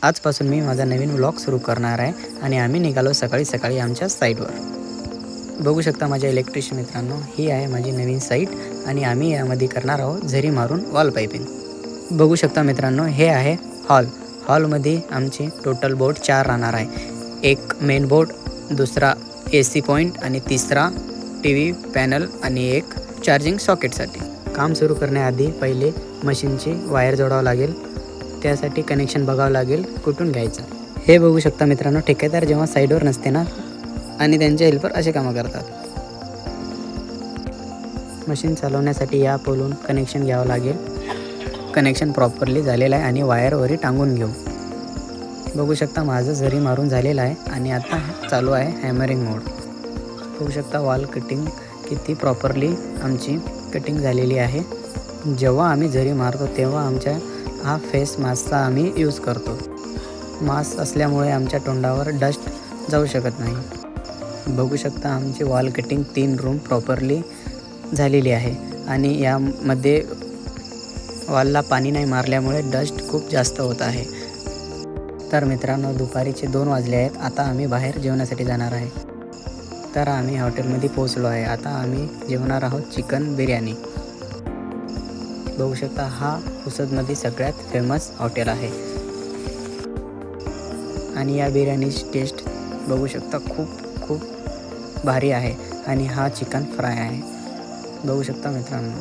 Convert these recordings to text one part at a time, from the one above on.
आजपासून मी माझा नवीन व्लॉग सुरू करणार आहे आणि आम्ही निघालो सकाळी आमच्या साईटवर. बघू शकता माझ्या इलेक्ट्रिशियन मित्रांनो, ही आहे माझी नवीन साईट आणि आम्ही यामध्ये करणार आहोत झरी मारून वॉल पाईपिंग. बघू शकता मित्रांनो, हे आहे हॉलमध्ये आमची टोटल बोर्ड 4 राहणार आहे. एक मेन बोर्ड, दुसरा AC पॉईंट आणि तिसरा TV पॅनल आणि एक चार्जिंग सॉकेटसाठी. काम सुरू करण्याआधी पहिले मशीनची वायर जोडावं लागेल, त्यासाठी कनेक्शन बघावं लागेल कुठून घ्यायचं. हे बघू शकता मित्रांनो, ठेकेदार जेव्हा साईडवर नसते ना आणि त्यांचे हेल्पर असे कामं करतात. मशीन चालवण्यासाठी या पोलून कनेक्शन घ्यावं लागेल. कनेक्शन प्रॉपरली झालेलं आहे आणि वायरवरही टांगून घेऊ. बघू शकता माझं झरी मारून झालेलं आहे आणि आता चालू आहे हॅमरिंग मोड. बघू शकता वॉल कटिंग किती प्रॉपरली आमची कटिंग झालेली आहे. जेव्हा आम्ही झरी मारतो तेव्हा आमच्या हा फेस मास्कचा आम्ही यूज करतो. मास्क असल्यामुळे आमच्या तोंडावर डस्ट जाऊ शकत नाही. बघू शकता आमची वॉल कटिंग 3 रूम प्रॉपरली झालेली आहे आणि यामध्ये वॉलला पाणी नाही मारल्यामुळे डस्ट खूप जास्त होत आहे. तर मित्रांनो, दुपारीचे 2 वाजले आहेत. आता आम्ही बाहेर जेवणासाठी जाणार आहे. तर आम्ही हॉटेलमध्ये पोहोचलो आहे. आता आम्ही जेवणार आहोत चिकन बिर्याणी. बघू शकता हा पुसदमध्ये सगळ्यात फेमस हॉटेल आहे आणि या बिर्याणीची टेस्ट बघू शकता खूप भारी आहे आणि हा चिकन फ्राय आहे. बघू शकता मित्रांनो,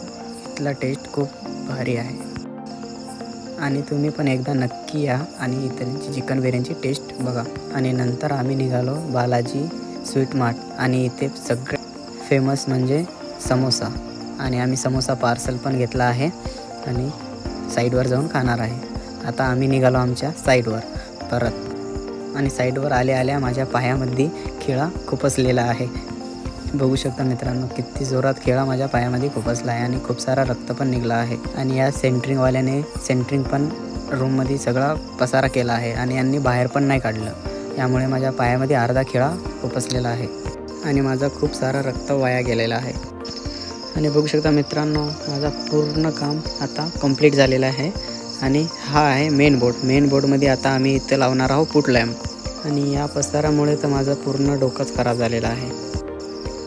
इथला टेस्ट खूप भारी आहे आणि तुम्ही पण एकदा नक्की या आणि इतरांची चिकन बिर्याणीची टेस्ट बघा. आणि नंतर आम्ही निघालो बालाजी स्वीट मार्ट आणि इथे सगळ्यात फेमस म्हणजे समोसा आणि आम्ही समोसा पार्सल पण घेतला आहे आणि साईडवर जाऊन खाणार आहे. आता आम्ही निघालो आमच्या साईडवर परत आणि साईडवर आल्या माझ्या पायामध्ये खिळा खुपसलेला आहे. बघू शकता मित्रांनो, किती जोरात खिळा माझ्या पायामध्ये खुपसला आहे आणि खूप सारा रक्त पण निघाला आहे. आणि या सेंटरिंगवाल्याने सेंटरिंग पण रूममध्ये सगळा पसारा केला आहे आणि यांनी बाहेर पण नाही काढलं. यामुळे माझ्या पायामध्ये अर्धा खिळा खुपसलेला आहे आणि माझा खूप सारा रक्त वाया गेलेला आहे. आणि बघू शकता मित्रांनो, माझा पूर्ण काम आता कंप्लीट झालेलं आहे आणि हा आहे मेन बोर्डमध्ये आता आम्ही इथे लावणार आहोत पुट लॅम्प. आणि या पसारामुळे तर माझं पूर्ण डोकंच खराब झालेलं आहे.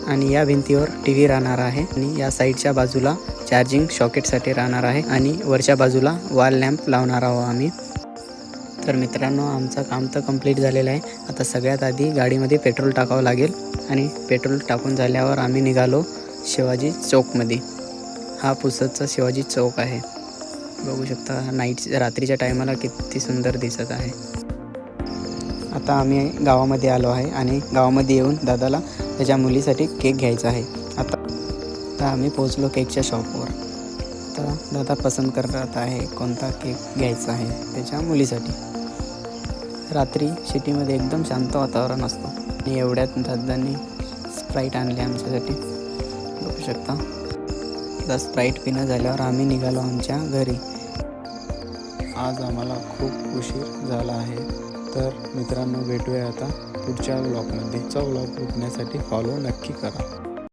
आणि या भिंतीवर TV राहणार आहे आणि या साईडच्या बाजूला चार्जिंग सॉकेटसाठी राहणार आहे आणि वरच्या बाजूला वॉल लॅम्प लावणार आहोत आम्ही. तर मित्रांनो, आमचं काम तर कंप्लीट झालेलं आहे. आता सगळ्यात आधी गाडीमध्ये पेट्रोल टाकावं लागेल आणि पेट्रोल टाकून झाल्यावर आम्ही निघालो शिवाजी चौकमध्ये. हा पुसदचा शिवाजी चौक आहे. बघू शकता रात्रीच्या टायमाला किती सुंदर दिसत आहे. आता आम्ही गावामध्ये आलो आहे आणि गावामध्ये येऊन दादाला त्याच्या मुलीसाठी केक घ्यायचा आहे. आता आम्ही पोहोचलो केकच्या शॉपवर. तर दादा पसंत करत आहे कोणता केक घ्यायचा आहे त्याच्या मुलीसाठी. रात्री सिटीमध्ये एकदम शांत वातावरण असतं आणि एवढ्यात दादांनी स्प्राईट आणले आमच्यासाठी. बघू शकता. आता स्प्राईट पिणं झाल्यावर आम्ही निघालो आमच्या घरी. आज आम्हाला खूप उशीर झाला आहे. तर मित्रांनो, भेटूया आता पुढच्या व्लॉगमध्ये. व्लॉग बघण्यासाठी फॉलो नक्की करा.